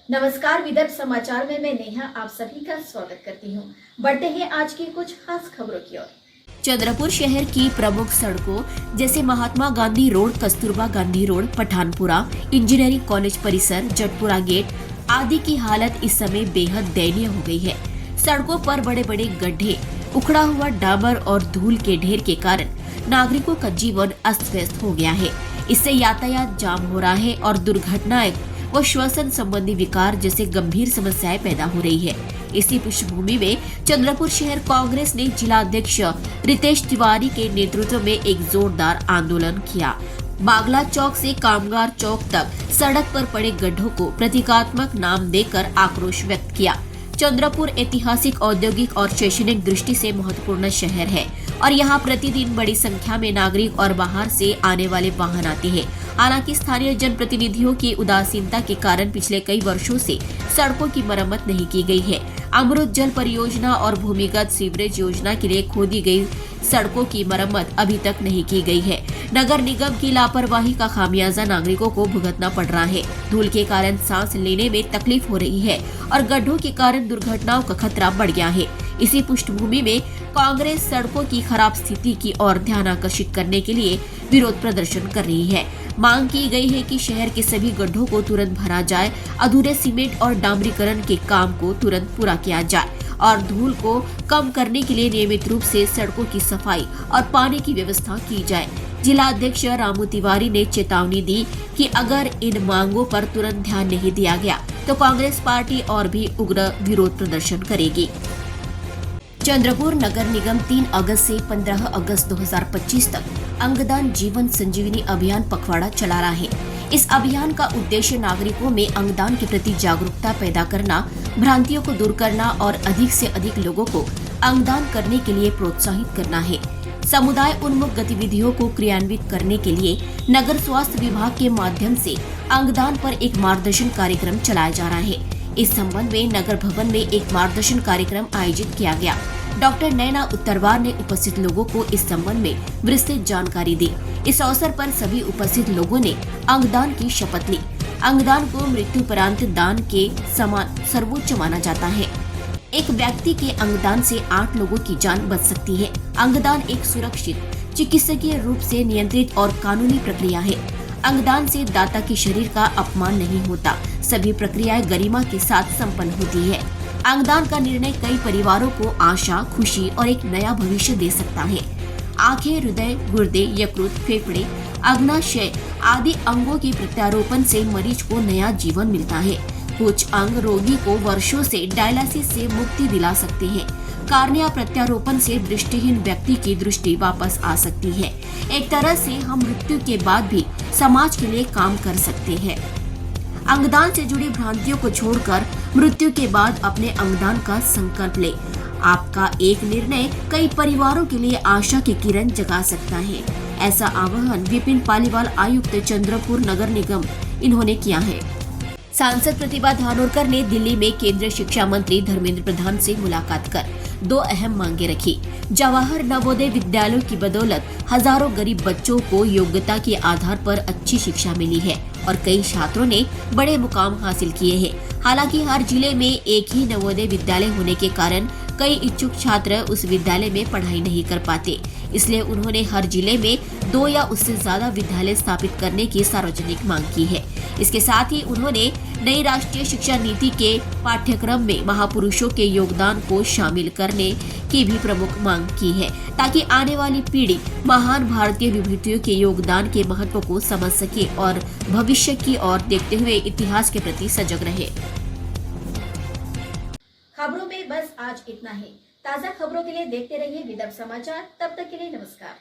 नमस्कार, विदर्भ समाचार में मैं नेहा आप सभी का स्वागत करती हूं। बढ़ते हैं आज की कुछ खास खबरों की ओर। चंद्रपुर शहर की प्रमुख सड़कों जैसे Mahatma Gandhi road, Kasturba Gandhi road, Pathanpura, engineering college परिसर, जटपुरा गेट आदि की हालत इस समय बेहद दयनीय हो गई है। सड़कों पर बड़े बड़े गड्ढे, उखड़ा हुआ डामर और धूल के ढेर के कारण नागरिकों का जीवन अस्त व्यस्त हो गया है। इससे यातायात जाम हो रहा है और दुर्घटनाएं व श्वसन संबंधी विकार जैसे गंभीर समस्याएं पैदा हो रही है। इसी पृष्ठभूमि में चंद्रपुर शहर कांग्रेस ने जिला अध्यक्ष रितेश तिवारी के नेतृत्व में एक जोरदार आंदोलन किया। बागला चौक से कामगार चौक तक सड़क पर पड़े गड्ढों को प्रतीकात्मक नाम देकर आक्रोश व्यक्त किया। चंद्रपुर ऐतिहासिक, औद्योगिक और शैक्षणिक दृष्टि से महत्वपूर्ण शहर है और यहाँ प्रतिदिन बड़ी संख्या में नागरिक और बाहर से आने वाले वाहन आते हैं। हालांकि स्थानीय जनप्रतिनिधियों की उदासीनता के कारण पिछले कई वर्षों से सड़कों की मरम्मत नहीं की गई है। अमृत जल परियोजना और भूमिगत सीवरेज योजना के लिए खोदी गई सड़कों की मरम्मत अभी तक नहीं की गई है। नगर निगम की लापरवाही का खामियाजा नागरिकों को भुगतना पड़ रहा है। धूल के कारण सांस लेने में तकलीफ हो रही है और गड्ढों के कारण दुर्घटनाओं का खतरा बढ़ गया है। इसी पृष्ठभूमि में कांग्रेस सड़कों की खराब स्थिति की ओर ध्यान आकर्षित करने के लिए विरोध प्रदर्शन कर रही है। मांग की गई है कि शहर के सभी गड्ढों को तुरंत भरा जाए, अधूरे सीमेंट और डामरीकरण के काम को तुरंत पूरा किया जाए और धूल को कम करने के लिए नियमित रूप से सड़कों की सफाई और पानी की व्यवस्था की जाए। जिला अध्यक्ष रामू तिवारी ने चेतावनी दी कि अगर इन मांगों पर तुरंत ध्यान नहीं दिया गया तो कांग्रेस पार्टी और भी उग्र विरोध प्रदर्शन करेगी। चंद्रपुर नगर निगम 3 अगस्त से 15 अगस्त 2025 तक अंगदान जीवन संजीवनी अभियान पखवाड़ा चला रहा है। इस अभियान का उद्देश्य नागरिकों में अंगदान के प्रति जागरूकता पैदा करना, भ्रांतियों को दूर करना और अधिक से अधिक लोगों को अंगदान करने के लिए प्रोत्साहित करना है। समुदाय उन्मुख गतिविधियों को क्रियान्वित करने के लिए नगर स्वास्थ्य विभाग के माध्यम से अंगदान पर एक मार्गदर्शन कार्यक्रम चलाया जा रहा है। इस संबंध में नगर भवन में एक मार्गदर्शन कार्यक्रम आयोजित किया गया। डॉक्टर नैना उत्तरवार ने उपस्थित लोगों को इस संबंध में विस्तृत जानकारी दी। इस अवसर पर सभी उपस्थित लोगों ने अंगदान की शपथ ली। अंगदान को मृत्युपरांत दान के समान सर्वोच्च माना जाता है। एक व्यक्ति के अंगदान से 8 लोगों की जान बच सकती है। अंगदान एक सुरक्षित, चिकित्सकीय रूप से नियंत्रित और कानूनी प्रक्रिया है। अंगदान से दाता के शरीर का अपमान नहीं होता। सभी प्रक्रियाएं गरिमा के साथ संपन्न होती है। अंगदान का निर्णय कई परिवारों को आशा, खुशी और एक नया भविष्य दे सकता है। आंखें, हृदय, गुर्दे, यकृत, फेफड़े, अग्नाशय आदि अंगों के प्रत्यारोपण से मरीज को नया जीवन मिलता है। कुछ अंग रोगी को वर्षों से डायलिसिस से मुक्ति दिला सकते हैं। कार्निया प्रत्यारोपण से दृष्टिहीन व्यक्ति की दृष्टि वापस आ सकती है। एक तरह से हम मृत्यु के बाद भी समाज के लिए काम कर सकते हैं। अंगदान से जुड़ी भ्रांतियों को छोड़कर मृत्यु के बाद अपने अंगदान का संकल्प ले। आपका एक निर्णय कई परिवारों के लिए आशा की किरण जगा सकता है। ऐसा आह्वान विपिन पालीवाल, आयुक्त चंद्रपुर नगर निगम, इन्होंने किया है। सांसद प्रतिभा धानोरकर ने दिल्ली में केंद्रीय शिक्षा मंत्री धर्मेंद्र प्रधान से मुलाकात कर 2 अहम मांगे रखी। जवाहर नवोदय विद्यालयों की बदौलत हजारों गरीब बच्चों को योग्यता के आधार पर अच्छी शिक्षा मिली है और कई छात्रों ने बड़े मुकाम हासिल किए हैं। हालांकि हर जिले में एक ही नवोदय विद्यालय होने के कारण कई इच्छुक छात्र उस विद्यालय में पढ़ाई नहीं कर पाते। इसलिए उन्होंने हर जिले में 2 या उससे ज्यादा विद्यालय स्थापित करने की सार्वजनिक मांग की है। इसके साथ ही उन्होंने नई राष्ट्रीय शिक्षा नीति के पाठ्यक्रम में महापुरुषों के योगदान को शामिल करने की भी प्रमुख मांग की है, ताकि आने वाली पीढ़ी महान भारतीय विभूतियों के योगदान के महत्व को समझ सके और भविष्य की ओर देखते हुए इतिहास के प्रति सजग रहे। खबरों में बस आज इतना ही। ताज़ा खबरों के लिए देखते रहिए विदर्भ समाचार। तब तक के लिए नमस्कार।